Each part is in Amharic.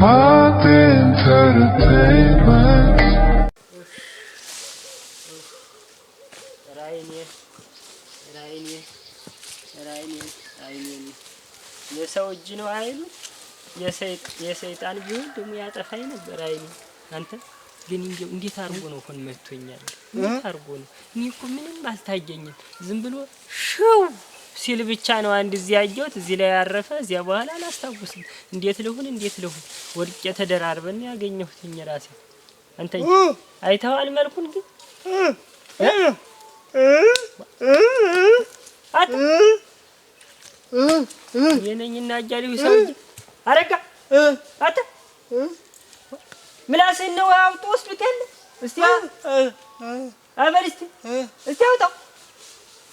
Smart entertainment. Raini. የሰው እጅ ነው አይሉ የሰይጣን ቢሆን ደግሞ ያጠፋኝ ነበር አይሉ አንተ ግን እንዴት አርጎ ነው ኮን መጥቶኛል እንዴት አርጎ ነው እኔ እኮ ምንም አልታየኝም ዝም ብሎ ሹው ሲል ብቻ ነው አንድ እዚህ ያየሁት እዚህ ላይ ያረፈ እዚያ በኋላ አላስታውስም እንዴት ልሁን ወድቄ ተደራርበን ያገኘሁትኝ ራሴ አንተ አይተዋል መልኩን ግን የነኝና አጃሪው ሰውዬ አረጋ አታ ምላስን ነው አውጥ ወስዱታል እስቲ አበል እስቲ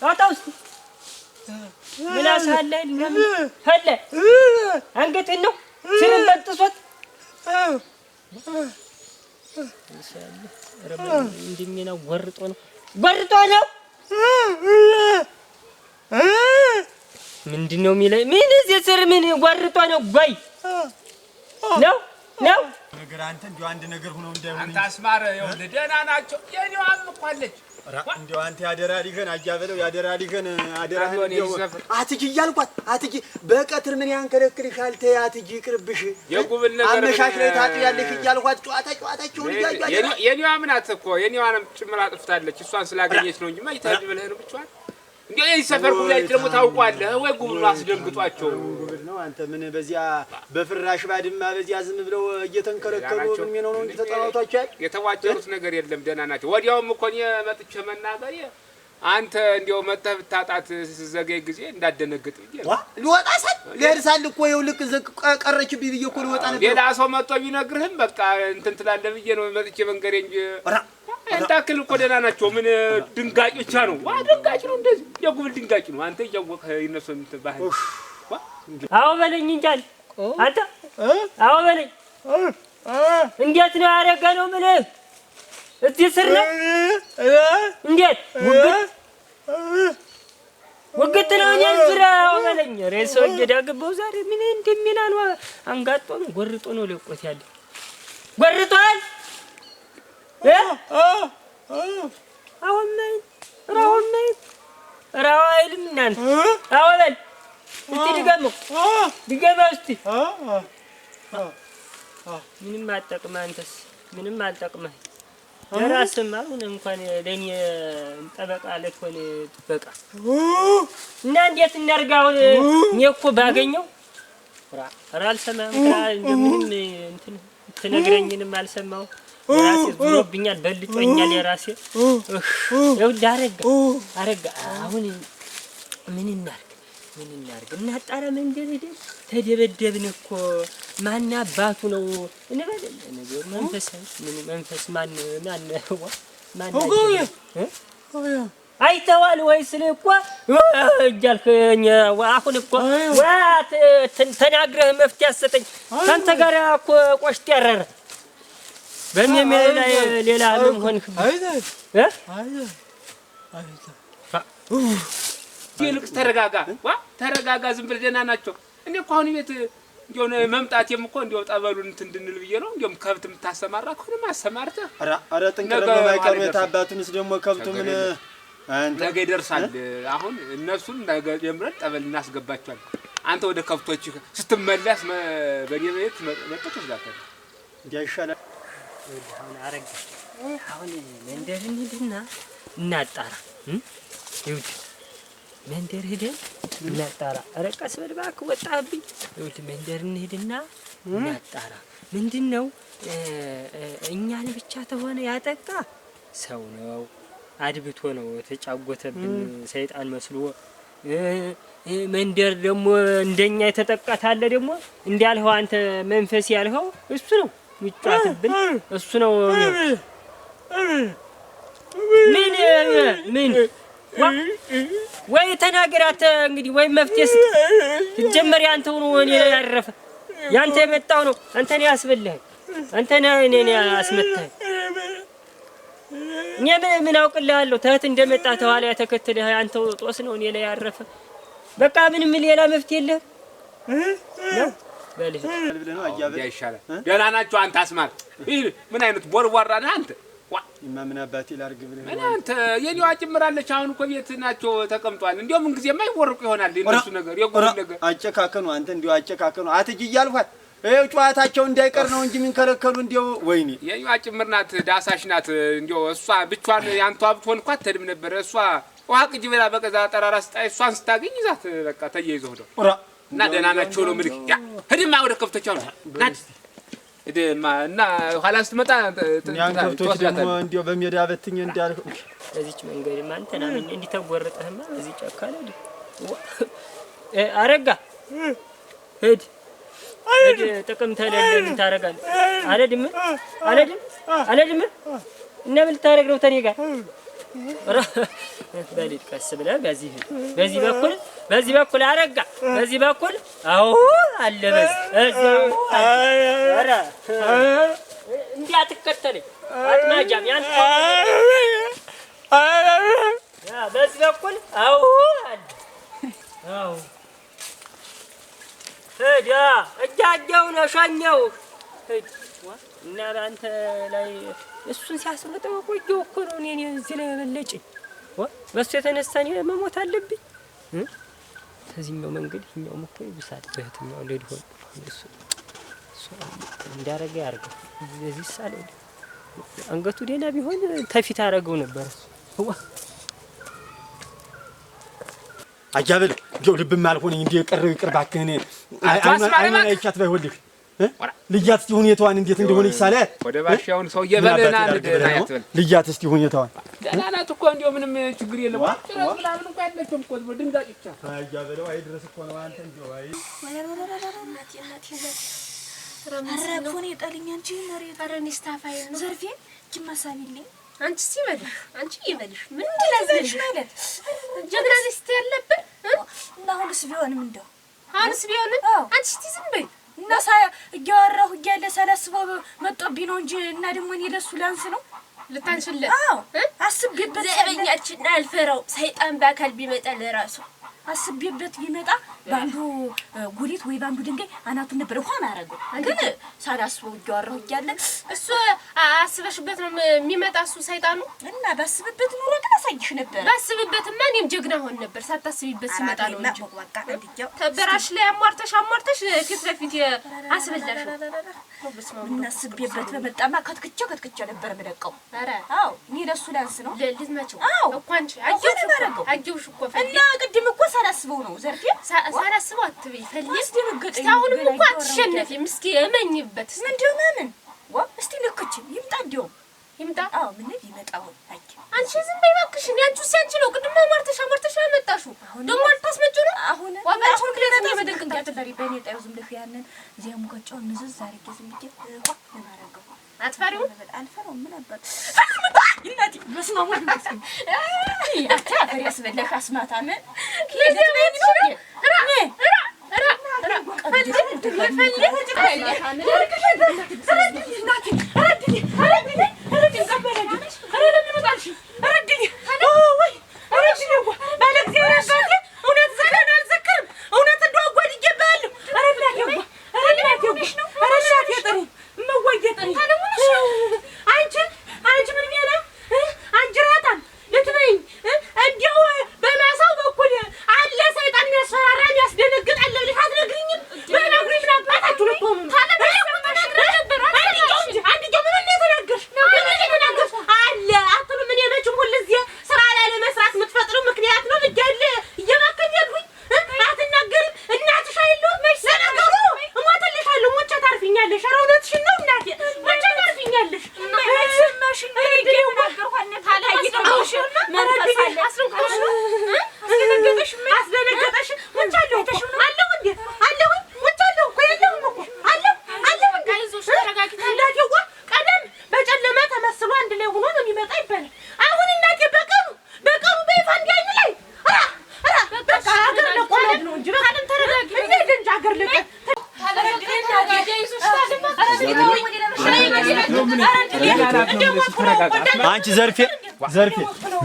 አውጣው እስቲ ምላስ አለ ለምን ፈለ አንገቴን ነው ስርን በጥሶት ኢንሻአላህ ረመን እንዲሚና ወርጦ ነው ምንድነው የሚለኝ ምን እዚህ ስር ምን ወርጦ ነው ጎይ ነው ነገር አንተ እንዴው አንድ ነገር ሆኖ እንዳይሆን አንተ አስማረ ይኸውልህ ደህና ናቸው የኔው አምቋለች እንዴው አንተ ያደራ ሊገን አጃበለው ያደራ ሊገን አደራ አትጂ እያልኳት አትጂ በቀትር ምን ያንከለክልሻል ተይ አትጂ ይቅርብሽ የጉብል ነገር አመሻሽ ላይ ታጥያለሽ እያልኳት ጨዋታቸውን እያያያለ የኔው አምናት እኮ የኔዋንም ጭምራ አጥፍታለች እሷን ስላገኘች ነው እንጂ ማይታጅ ብለህ ነው ብቻዋን እንዴ ይሰፈር ጉብላች ደግሞ ታውቋለህ ወይ ጉብሉ አስደንግጧቸው ጉብል ነው አንተ ምን በዚያ በፍራሽ ባድማ በዚያ ዝም ብለው እየተንከረከሩ ምን ነው እንዴ ተጣጣቷቸው የተዋጨሩት ነገር የለም ደህና ናቸው ወዲያውም እኮ እኔ መጥቼ መናገር አንተ እንዴው መጥተህ ብታጣት ዘገይ ጊዜ እንዳደነግጥ ብዬ ሊወጣ ሰል ለርሳል እኮ ይውልቅ ቀረች ቢብዬ እኮ ሊወጣ ነበር ሌላ ሰው መጥቶ ቢነግርህም በቃ እንትን ትላለህ ብዬ ነው መጥቼ መንገሬ እንጂ አንታክል እኮ ደህና ናቸው ምን ድንጋጭ ብቻ ነው ድንጋጭ ነው እንደዚህ የጉብል ድንጋጭ ነው አንተ እያወቅህ ይነሱ እንትባህ አዎ በለኝ እንጃል አንተ አዎ በለኝ እንዴት ነው ያደረገው ምን እዚህ ስር ነው እንዴት ወግት ነው ያንዝራው በለኝ ሬሶ እየዳገበው ዛሬ ምን እንደሚና ነው አንጋጦ ነው ጎርጦ ነው ለቆት ያለ ጎርጧል አሁን ራዋይልም እናንተ አወል እስቲ ድገማ እስቲ ምንም አጠቅመህ አንተስ ምንም አልጠቅመህ ለራስህ አሁን እንኳን ለኔ ጠበቃ ለኮን ጥበቃ እና እንዴት እናርጋው እኔ እኮ ባገኘው አልሰማም እንደምንም እንትን ትነግረኝንም አልሰማው ራሴ ዝሮብኛል በልጦኛል የራሴ ይው አረጋ አሁን ምን እናርግ እናጣራ መንገድ ሄደን ተደበደብን እኮ ማን አባቱ ነው እንበል ነገር መንፈስ ማን አይተዋል ወይስ ለቆ እያልከኝ አሁን እኮ ዋት ተናግረህ መፍትሄ አሰጠኝ ካንተ ጋር እኮ ቆሽት ያረረ በሚመለ ላይ ሌላ ምን ሆንክ ይልቅ ተረጋጋ ዝም ብለህ ደህና ናቸው እንዴ እኮ አሁን ቤት እንደሆነ መምጣቴም እኮ እንደው ጠበሉን እንትን እንድንል ብዬ ነው እንደውም ከብት የምታሰማራ ከሆነ ማሰማርተህ አረ ጥንቅር በማይቀር ታባቱንስ ደግሞ ከብቱ ምን ነገ ይደርሳል አሁን እነሱን ነገ ጀምረን ጠበል እናስገባቸዋለን አንተ ወደ ከብቶች ስትመለስ በኔ ቤት መጥተህ ትዛታለህ እንዲያሻለ አሁን አረጋ አሁን መንደር እንሂድና እናጣራ ይውት መንደር ሄደን እናጣራ አረቀስ በልባክ ወጣብኝ ይውት መንደር እንሂድና እናጣራ ምንድነው እኛን ብቻ ተሆነ ያጠቃ ሰው ነው አድብቶ ነው ተጫጎተብን ሰይጣን መስሎ መንደር ደግሞ እንደኛ የተጠቃታለ ደግሞ እንዲያልኸው አንተ መንፈስ ያልኸው እሱ ነው ሚጣትብን እሱ ነው ምን ወይ ተናገራት እንግዲህ ወይ መፍትሄስ ትጀመር ያንተው ነው እኔ ያረፈ ያንተ የመጣው ነው አንተ ነው ያስበልህ አንተ ነው እኔ ያስመታህ እኔ ምን አውቅልሃለሁ ተህት እንደመጣ ተዋላ ያተከተለህ አንተው ጦስ ነው እኔ ላይ ያረፈ በቃ ምንም ሌላ መፍትሄ የለህ ነው በልህ ብለህ ነው አያበል ይሻላል። ደህና ናቸው። አንተ አስማት ምን አይነት ቦርቧራ ነህ አንተ? ምን አባቴ ላድርግ ብለህ ምን አንተ የኔዋ ጭምራለች። አሁን እኮ ቤት ናቸው ተቀምጧል። እንደው ምን ጊዜ የማይወርቁ ይሆናል የእነሱ ነገር የጉድ ነገር። አጨካከኑ አንተ እንደው አጨካከኑ አትጅ እያልኳት ይኸው ጨዋታቸው እንዳይቀር ነው እንጂ ምን ከለከሉ እንደው ወይኔ የኔዋ ጭምር ናት ዳሳሽ ናት። እንደው እሷ ብቻዋን ያንቷ ብትሆን እንኳን አትሄድም ነበር። እሷ ውሃ ቅጅ ብላ በቀዛ ጠራራ ስጣይ እሷን ስታገኝ ይዛት በቃ ተያይዘው ሄደው እና ደህና ናቸው ነው የምልህ። ያ ሂድማ ወደ ከብቶቻው ናት እደማ እና ኋላ ስትመጣ ያን ከብቶች ደግሞ እንደው በሜዳ በትኝ እንዳልኩ እዚች መንገድ ማንተና ምን እንዲተወረጠህማ እዚህ ጫካ ላይ አረጋ ሂድ ጥቅም ተለለ ምን ታረጋለህ? አለድም እና ምን ታረግ ነው ተኔ ጋር በሊት ቀስ ብለህ በዚህ በኩል አረጋ በዚህ በኩል አዎ አለ በዚህ አረ እንዲያትከተለኝ አትማጃም ያን ያ በዚህ በኩል አዎ አለ አዎ ሄዳ እጃጀው ነው ሻኛው እና አንተ ላይ እሱን ሲያስመጣው ቆየው እኮ ነው እኔ እዚህ ላይ መለጭኝ በሱ የተነሳ እኔ መሞት አለብኝ ከዚህኛው መንገድ ይኛው እኮ ይብሳል በህትኛው እንደዚህ ሆነ እሱ እንዳረገ ያርገው እዚህ ሳለ አንገቱ ደና ቢሆን ተፊት አረገው ነበር አጃበል ጆ ልብም አልሆነኝ እንዴ ቀረው ይቅርባከኝ አይና አይቻት ባይሆልህ ልያት እስቲ ሁኔታዋን እንዴት እንደሆነ ይሳለ ወደ ባሻውን ሰው የበለና እንደናያት ልያት እስቲ ሁኔታዋን ደህና ናት እኮ እንደው ምንም ችግር የለም ጭራሽ ምናምን እንኳን ያለችም እኮ ድንጋጭ ብቻ አጃበለው አይድረስ እኮ ነው አንተ እንደው አይ ረኮኔ ጠልኛ እንጂ መሬት አረኒስታፋይ ነው ዘርፌ ጅማሳቢልኝ አንቺ ሲበልሽ አንቺ ይበልሽ ምን እንደለዘሽ ማለት ጀግና ልስት ያለበት እና አሁንስ ቢሆንም እንደው አሁንስ ቢሆንም አንቺ እስቲ ዝም በይ እና እያወራሁ እያለ ሳላስበው መጥቶብኝ ነው እንጂ እና ደግሞ እኔ ለሱ ላንስ ነው ልታንሽለት አስቤበት ዘበኛችን አልፈራው ሰይጣን በአካል ቢመጣ ለራሱ አስቤበት ቢመጣ ባንዱ ጉሪት ወይ ባንዱ ድንጋይ አናቱን ነበር እንኳን አረገው ግን ሳላስበው እያወራሁ እያለ እሱ አስበሽበት ነው የሚመጣ እሱ ሰይጣኑ እና ባስብበት ኑሮ ግን አሳይሽ ነበር ባስብበትማ እኔም ጀግና ሆን ነበር ሳታስቢበት ሲመጣ ነው እንጂ በቃ እንዲያው ተበራሽ ላይ አሟርተሽ ፊት ለፊት አስበላሽ እና አስቤበት በመጣማ ከትክቸው ነበር መደቀው አረ እኔ ለሱ ላንስ ነው ለልዝመቸው እኮ አንቺ አየውሽ እኮ እና ቅድም እኮ ሳላስበው ነው ዘርፌ ሳላስበው አትበይ ፈልጊ እስካሁንም እኮ አትሸነፊም እስኪ እመኝበት ምንድነው ማምን እስቲ ልክች ይምጣ እንደው ይምጣ ምን ይመጣው አንቺ ዝም በይ እባክሽ አንቺ ሲያንቺ ነው ቅድም ማርተሻ ያመጣሽው ደግሞ አልታስመጪው ነው አሁን ዋጋውን ክለና መደንቀቅ ያተበሪ በኔ ጣዩ ዝም ብለሽ ያንን ዚያም ቆጨው ንዝዝ አርጌ ዝም ብዬ ለማረገው አትፈሪው አልፈራው ምን ነበር ይናቲ መስማሙ ይመስል አታፈሪ ያስበላሽ አስማታ ምን ለዚህ ነው አንቺ ዘርፌ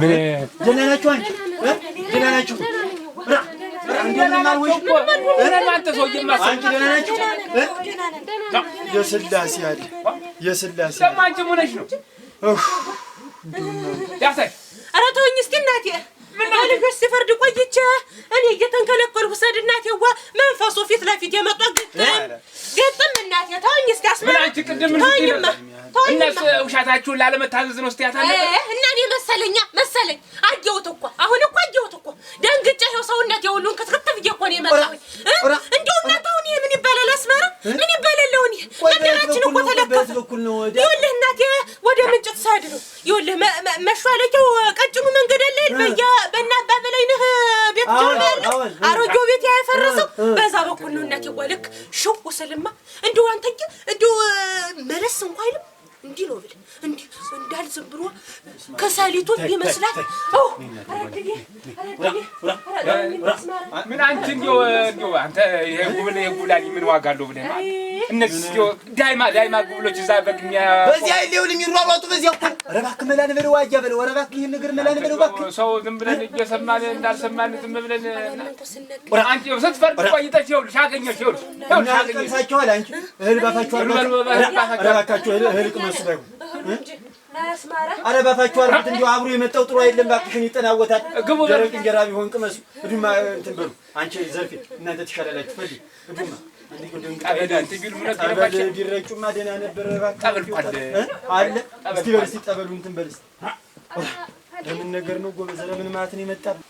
ምን ደህና ናችሁ? አንቺ ደህና ናችሁ? የስላሴ አለ የስላሴ ለማንቺ ሆነሽ ነው ያሳይ ኧረ ተወኝ እስቲ እናቴ ልጆች ሲፈርድ ቆይቼ እኔ እየተንከለከልኩ ሰድ እናቴዋ መንፈሱ ፊት ለፊት የመጣ ግጥም እናቴ ተወኝ እስቲ አስመራ አንቺ ቅድም እነሱ ውሻታችሁን ላለመታዘዝ ነው እስቲያታ እና እኔ መሰለኝ አየሁት እኮ አሁን እኮ አየሁት እኮ ደንግጬ ይኸው ሰውነቴ ሁሉን ክትክት ብዬ እኮ ነው የመጣሁኝ እንደው እናት አሁን ምን ይባላል አስመራ ምን ይባላል አሁን መንደራችን እኮ ተለከፈ ይኸውልህ እናቴ ወደ ምንጭት ሳድ ነው ይኸውልህ መሿለኪያው ቀጭኑ መንገድ አለ በእናት ባበላይነህ ቤት ጀርባ ያለው አሮጌው ቤት ያፈረሰው በዛ በኩል ነው እናቴ ወልክ ሽው ስልማ እንደው አንተዬ እንደው መለስ እንኳን አይልም እንዲህ ነው ብለህ እንዲህ እንዳል ዝም ብሎ ከሳሊቱ ይመስላል ምን አንቺ እንደው አንተ ይሄ ጉብላሊ ምን ዋጋ አለው ብለህ ነው እነዚህ ዳይማ ጉብሎች እዛ በግኛ በዚያ ይኸውልህ የሚሯሯጡ በዚያ እኮ ኧረ እባክህ መላን በለው ዋጃ በለው ኧረ እባክህ ይሄን ነገር መላን በለው እባክህ ሰው ዝም ብለን እየሰማን እንዳልሰማን ዝም ብለን አንቺ ስትፈርድ ቆይተሽ ይኸውልሽ አገኘሽ ይኸውልሽ ቀምሳችኋል አንቺ እህል ባፋችሁ ኧረ እባካችሁ እህል ቅመሱ ባይሆን ኧረ ባፋችሁ አርጉት እንዲያው አብሮ የመጣው ጥሩ አይደለም እባክሽን ይጠናወታል ደረቅ እንጀራ ቢሆን ቅመሱ እዱማ እንትን በሉ አንቺ ዘርፌ እናንተ ትሻላላችሁ ፈልግ እዱማ ቢረጩማ ደህና ነበር አለ እስኪ በል እስኪ ጠበሉ እንትን በል እስኪ ለምን ነገር ነው ጎበዝ ለምን ማለት ነው የመጣብህ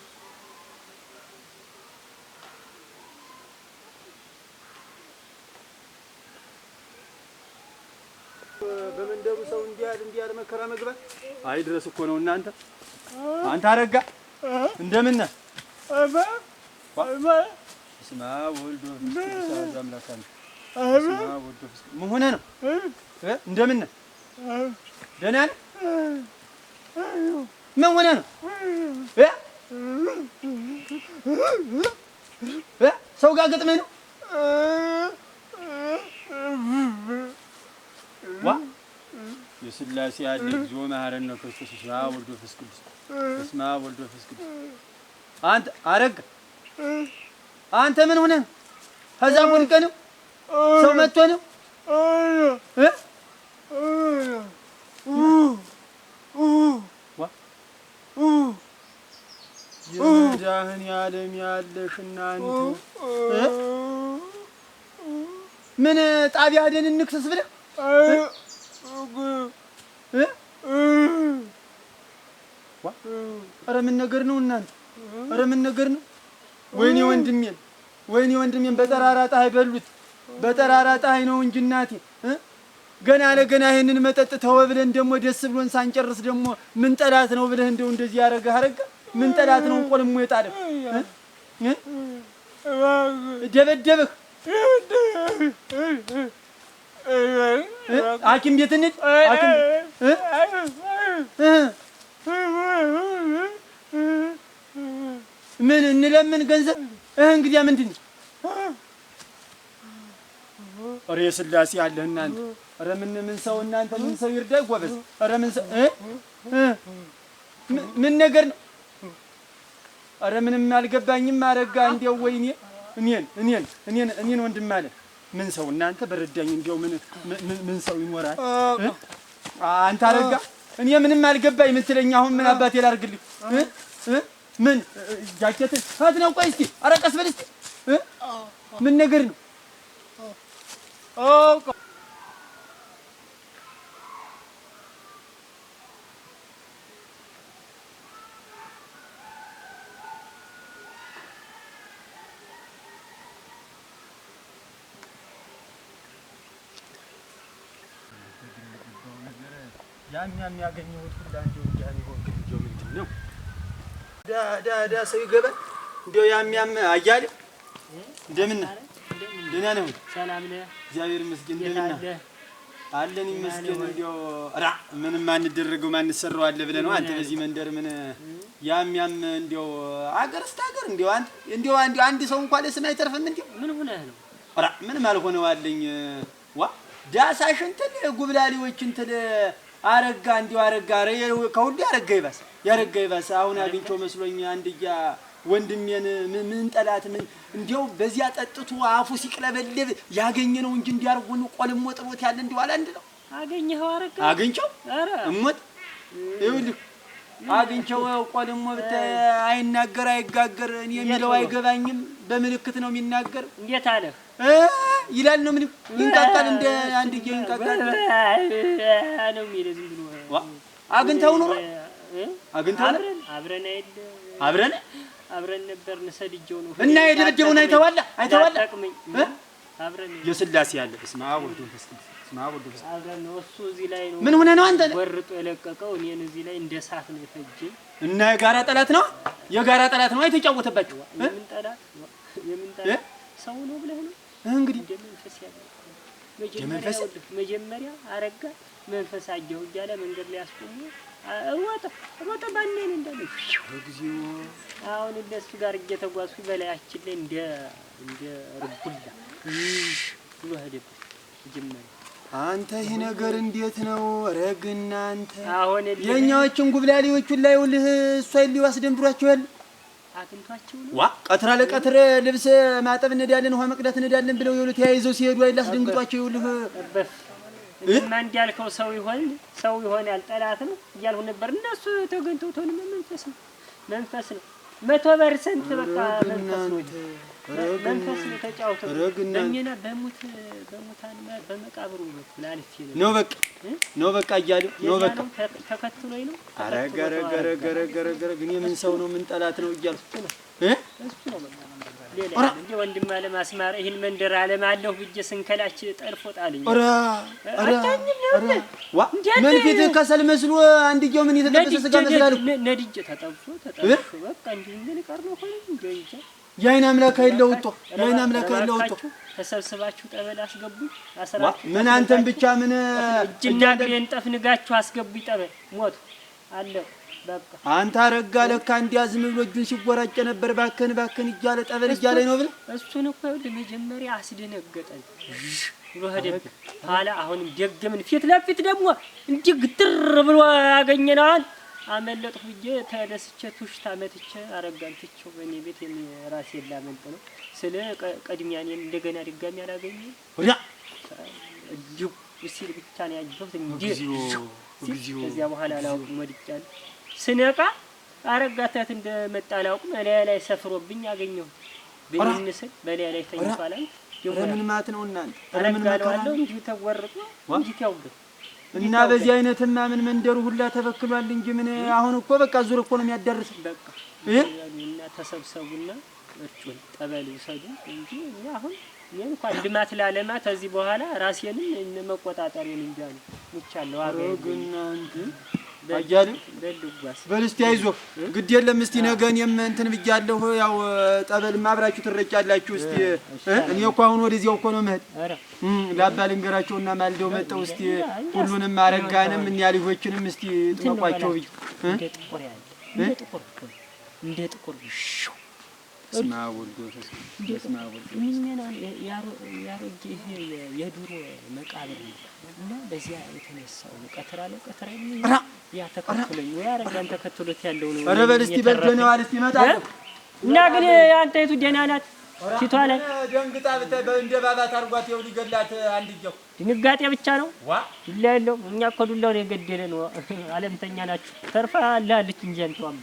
በመንደሩ ሰው እንዲያል መከራ መግባት አይ ድረስ እኮ ነው እናንተ አንተ አረጋ እንደምን ነህ ስማ ወልዶ ፍስሐ አምላካን ስማ ወልዶ ፍስሐ ምን ሆነህ ነው እንደምን ነህ ደህና ነህ ምን ሆነህ ነው ሰው ጋር ገጥመህ ነው ዋ የስላሴ ያለ እግዚኦ መሐረነ ክርስቶስ ስማ ወልዶ ፍስሐ ቅዱስ ስማ ወልዶ ፍስሐ ቅዱስ አንተ አረጋ አንተ ምን ሆነህ ነው? ከዛ ወድቀህ ነው? ሰው መጥቶ ነው? የመዳህን ያለም ያለሽና አንተ ምን ጣቢያ ሄደን እንክሰስ ብለህ ኧረ ምን ነገር ነው እናንተ? ኧረ ምን ነገር ነው? ወይኔ ወንድሜን በጠራራ ፀሐይ በሉት። በጠራራ ፀሐይ ነው እንጂ እናቴ ገና ለገና ይሄንን መጠጥ ተወ ብለን ደግሞ ደስ ብሎን ሳንጨርስ ደግሞ ምን ጠላት ነው ብለህ እንደው እንደዚህ ያረጋ አረጋ ምን ጠላት ነው ቆልሞ የጣለህ ደበደብህ ሐኪም ቤት እንሂድ ሐኪም ምን እንለምን ገንዘብ እንግዲያ ምንድን ነው ኧረ የስላሴ ያለህ እናንተ ኧረ ምን ሰው እናንተ ምን ሰው ይርዳይ ጎበዝ ኧረ ምን ሰው ምን ነገር ነው ኧረ ምንም አልገባኝም አረጋ እንደው ወይኔ እኔን ወንድም አለ ምን ሰው እናንተ በረዳኝ እንደው ምን ሰው ይኖራል አንተ አረጋ እኔ ምንም አልገባኝ የምትለኝ አሁን ምን አባቴ ላድርግልህ ምን ጃኬት ሀት ነው ቆይ እስኪ ኧረ ቀስ በል እስኪ ምን ነገር ነው የሚያገኘው ሁሉ አንዴው ያን ይሆን እንደው ምንድን ነው ዳ ሰው ይገባል እንደው ያም አያሌ እንደምን ነህ ደህና ነህ ሰላም ነህ እግዚአብሔር ይመስገን እንደምን ነህ አለን ይመስገን እንደው ራ ምንም ማንደረገው ማንሰራው አለ ብለህ ነው አንተ በዚህ መንደር ምን ያም እንደው አገርስታ አገር እንደው አንድ ሰው እንኳን ለስም አይተርፍም እንደው ምን ሆነህ ነው ራ ምንም አልሆነው አለኝ ዋ ዳሳሽ እንትን ጉብላሊዎች እንትን አረጋ እንደው አረጋ ከሁሉ ያረጋ ይባስ አሁን አግኝቼው መስሎኝ አንድያ ወንድሜን ምን ጠላት ምን እንዲያው በዚያ ጠጥቶ አፉ ሲቅለበለብ ያገኘነው እንጂ እንዲያርጉን ቆልሞ ጥሮት ያለ እንዲው አለ አንድ ነው። አገኘኸው አረጋ አገኘው ኧረ እሞት ይኸውልህ አገኘው ቆልሞ አይናገር አይጋገር እኔ የሚለው አይገባኝም። በምልክት ነው የሚናገር። እንዴት አለ ይላል ነው ምን ይንቃቃል እንደ አንድ ጊዜ ይንቃቃል ነው የሚል ዝም ብሎ አግኝተው ነው አግኝተው አብረን ነበር ንሰድጀው ነው እና የደረጀውን አይተዋል ጠቅመኝ አብረን የስላሴ ያለ እስማ ወልዶ ፈስከስ እስማ ወልዶ ፈስከስ አብረን ነው እሱ እዚህ ላይ ነው። ምን ሆነ ነው አንተ ወርጦ የለቀቀው እኔን እዚህ ላይ እንደ ሳት ነው የፈጀኝ። እና የጋራ ጠላት ነው አይተጫወተባችሁ የምን ጠላት ሰው ነው ብለህ ነው እንግዲህ መንፈስ ያለው መጀመሪያ አረጋ መንፈስ አየሁ እያለ መንገድ ላይ አስቆሙ ሮጠ ባነን እንዳለ እግዚኦ። አሁን እንደሱ ጋር እየተጓዝኩ በላያችን ላይ እንደ ርጉላ ብሎ ሄደብኝ። መጀመሪያ አንተ ይሄ ነገር እንዴት ነው ረግና አንተ አሁን የኛዎችን ጉብላሊዎቹን ላይ ውልህ እሷ ይልዩ አስደንብሯቸዋል። አጥንቷቸው ነው ዋ ቀትራ ለቀትር ልብስ ማጠብ እንሄዳለን ውሃ መቅዳት እንሄዳለን ብለው ይሉት ተያይዘው ሲሄዱ አይደል አስደንግጧቸው ይሉህ እና እንዲያልከው ሰው ይሆናል ጠላት ነው እያልሁ ነበር። እነሱ ተገንተው ተሆነ መንፈስ ነው 100% በቃ መንፈስ ነው ተጫውተው በእኔና በሙታን በመቃብሩ ነው በቃ እያሉ ነው በቃ ተከትሎኝ ነው አረገረገረገረገረ ግን የምን ሰው ነው ምን ጠላት ነው እያልኩ እሱ ነው በቃ ሌላ እንጂ ወንድም አለ ማስማር ይሄን መንደር አለም አለሁ ብዬ ስንከላች ጠልፎ ጣለኝ። ኧረ ዋ ምን ፊት ከሰል መስሎ አንድየው ምን የተጠበሰ ስጋ መስላል ነድጄ ተጠብሶ በቃ እንጂ ምን ቀር ነው ሆነ እንጂ የአይን አምላክ አይለውጦ ተሰብስባችሁ ጠበል አስገቡኝ። አሰራችሁ ምን አንተን ብቻ ምን እጅና እግሬን ጠፍንጋችሁ አስገቡኝ ጠበል ሞት አለ በቃ አንተ አረጋ ለካ እንዲያዝም ብሎ እጁን ሲጎራጨ ነበር። ባከን እያለ ጠበል እያለ ነው ብለ እሱን እኮ ለመጀመሪያ አስደነገጠን ብሎ ሄደብን። ኋላ አሁንም ደገምን ፊት ለፊት ደግሞ እንዲህ ግትር ብሎ ያገኘናል። አመለጥኩ ብዬ ተደስቼ ቱሽታ መጥቼ አረጋን ትቼው በእኔ ቤት የራሴ ላመልጥ ነው ስለ ቀድሚያን እንደገና ድጋሚ አላገኘኝ ወዲያ እጁ ሲል ብቻ ነው ያየሁት እንጂ ከዚያ በኋላ አላውቅም። ወድጃለሁ ስነቃ አረጋታት እንደመጣ አላውቅም። በላይ ላይ ሰፍሮብኝ አገኘሁ። በእንስል በላይ ላይ ተኝቷል። ምን ማለት ነው እናንተ ምን ማቀራለው እንጂ ተወርጦ እንጂ ታውቁ እና በዚህ አይነትማ ምን መንደሩ ሁላ ተበክሏል እንጂ ምን አሁን እኮ በቃ ዙር እኮ ነው የሚያዳርስ። በቃ እና ተሰብሰቡና እርጩን ጠበል ውሰዱ እንጂ አሁን እኔ እንኳን ልማት ላለማት ከዚህ በኋላ ራሴንም መቆጣጠሬን እንጃ ነው ሙቻለሁ። አረግና አያሉ በልስቲ አይዞህ ግድ የለም። እስቲ ነገ እኔም እንትን ብያለሁ። ያው ጠበል ማብራችሁ ትረጫላችሁ። እስቲ እኔ እኮ አሁን ወደዚያው እኮ ነው መሄድ ላባ ልንገራቸውና ማልደው መጣው። እስቲ ሁሉንም አረጋንም እኛ ልጆችንም እስቲ ጥቋቸው ብዬ እንደ ጥቁር ስማውልዶ ምን ያሮጌ የዱሮ መቃብር እና በዚያ የተነሳው ቀትራ ለቀትራ ያ ተከትሎኝ ወይ አረጋን ተከትሎት ያለው ነው። ኧረ በል እስቲ በደነው አለ እስቲ እመጣለሁ እና ግን አንተ የቱ ደህና ናት? ፊቷ ላይ ደንግጣ እንደ ባባት አርጓት ይው ሊገላት አንድየው ድንጋጤ ብቻ ነው ይላለው። እኛ እኮ ዱላው ነው የገደለ ነው። አለምተኛ ናችሁ ተርፋ አላለች እንጂ አንተዋም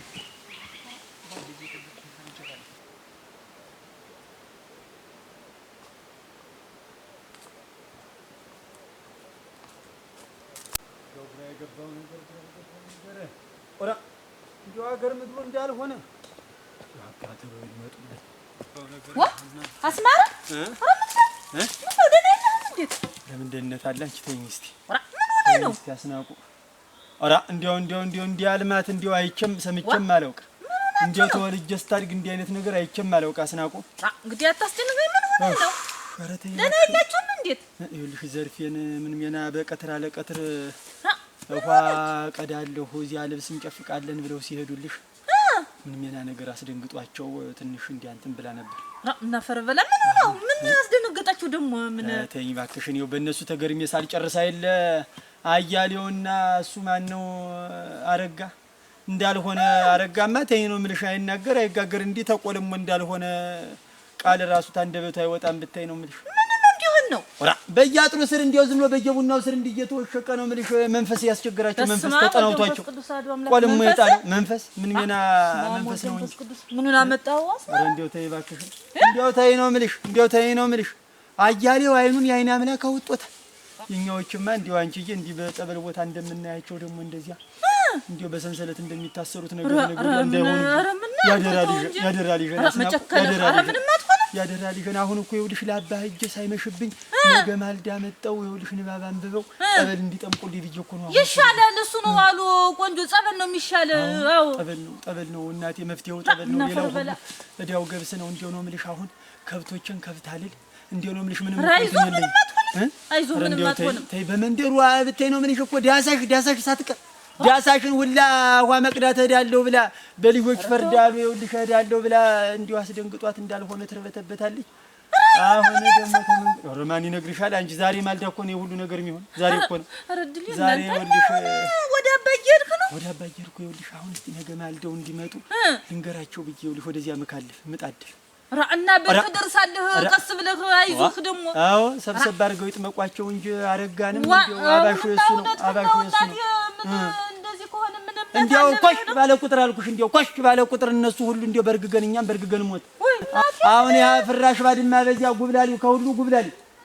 እንዲያው ሀገር ምድሩ እንዳልሆነ አስማራ ለምን ደህንነት አላችሁ? ተይኝ እስቲ ምን ሆነ ነው እስቲ አስናቁ። ኧረ እንዲያው እንዲያ ልማት እንዲያው አይቼም ሰምቼም አላውቅ። እንዲያው ተወልጄ ስታድግ እንዲህ አይነት ነገር አይቼም አላውቅ። አስናቁ እንግዲህ አታስደንገኝ። ምን ሆነ ነው? ኧረ ተይኝ ደህና የላችሁም እንዴት? ይኸውልሽ ዘርፌን ምን ሜና በቀትር አለቀትር ውሃ ቀዳለሁ እዚያ ልብስ እንጨፍቃለን ብለው ሲሄዱልሽ ምን ሜና ነገር አስደንግጧቸው ትንሽ እንዲያንተን ብላ ነበር። እና ፈርበላ ምን አስደነገጣችሁ ደግሞ? ምን ተይኝ እባክሽ። ነው በእነሱ ተገርሜ ሳልጨርስ አይደል አያሌውና እሱ ማን ነው አረጋ እንዳልሆነ አረጋማ ተይ ነው የምልሽ። አይናገር አይጋገር እንዲህ ተቆልሞ እንዳልሆነ ቃል ራሱ ታንደበቱ አይወጣም ብታይ ነው የምልሽ። ነው በያጥሩ ስር እንዲያው ዝም ብሎ በየቡናው ስር እንዲየተወሸቀ ነው የምልሽ። መንፈስ ያስቸግራቸው መንፈስ ተጠናውቷቸው ቆልሞ ይጣል መንፈስ ምን ገና መንፈስ ነው እንጂ ምኑን አመጣው? ኧረ እንዲያው ተይ እባክሽ፣ እንዲያው ተይ ነው የምልሽ፣ እንዲያው ተይ ነው የምልሽ። አያሌው አይኑን የአይን አምላክ አውጦታል። የኛዎችማ እንዲያው አንቺዬ እንዲህ በጠበል ቦታ እንደምናያቸው ደግሞ እንደዚያ እንዲያው በሰንሰለት እንደሚታሰሩት ነገር እንዳይሆኑ ያደራልሽን አሁን እኮ ይኸውልሽ ለአባህ እጄ ሳይመሽብኝ ነገ ማልዳ መጣው ይኸውልሽ ንባብ አንብበው ጠበል እንዲጠምቁልኝ ብዬሽ እኮ ነው። ይሻላል እሱ ነው አሉ ቆንጆ ጸበል ነው የሚሻል። አዎ ጠበል ነው እናቴ፣ መፍትሄው ጠበል ነው። ሌላው እዳው ገብስ ነው። እንዲያው ነው የምልሽ አሁን ከብቶችን ከብታልል እንዲያው ነው የምልሽ ምንም አይዞህ ምንም አትሆንም። ተይ በመንደሩ ብታይ ነው የምልሽ እኮ ዳሳሽ ሳትቀር ዳሳሽን ሁላ ውሃ መቅዳት እሄዳለሁ ብላ በልጆች ፈርዳሉ ይኸውልሽ እሄዳለሁ ብላ እንዲሁ አስደንግጧት እንዳልሆነ ትርበተበታለች። አሁን ደግሞ ማን ይነግርሻል አንቺ? ዛሬ ማልዳ እኮ ነው ሁሉ ነገር የሚሆን ዛሬ እኮ ነው ዛሬ። ይኸውልሽ ወደ አባዬ ሄድክ ነው? ወደ አባዬ ሄድኩ። ይኸውልሽ አሁን እስኪ ነገ ማልደው እንዲመጡ ልንገራቸው ብዬ ይኸውልሽ ወደዚያ መካለፍ ምጣድፍ ራና በርክ ደርሳለህ። ቀስ ብለህ አይዞህ ደግሞ። አዎ ሰብሰብ አድርገው ይጥመቋቸው እንጂ አረጋንም እንዲያው አባሹ እሱ ነው አባሹ እሱ ነው። እንደዚህ ከሆነ ምንም እንዲያው ኮሽ ባለ ቁጥር አልኩሽ። እንዲያው ኮሽ ባለ ቁጥር እነሱ ሁሉ እንዲያው በርግገን እኛም በርግገን ሞት። አሁን ያ ፍራሽ ባድማ በዚያ ጉብላሊው ከሁሉ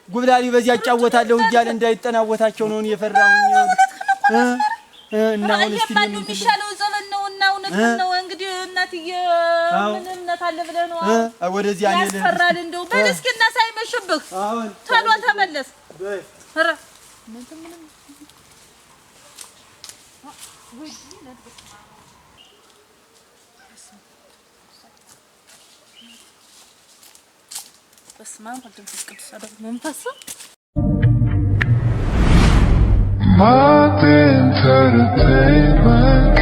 ጉብላሊው በዚያ አጫወታለሁ እያለ እንዳይጠናወታቸው ነው የፈራሁኝ። እና አሁን እስቲ ምን የሚሻለው ጸበል ነውና እውነት ነው እንግዲህ እናትዬ ምን እምነት አለ ብለህ ነው ወደዚያ እኔ ያስፈራል። እንደው በልስኪና ሳይመሽብህ ቶሎ ተመለስ። ኧረ በስመ አብ ወወልድ ወመንፈስ ቅዱስ አሐዱ መንፈስ Martin Entertainment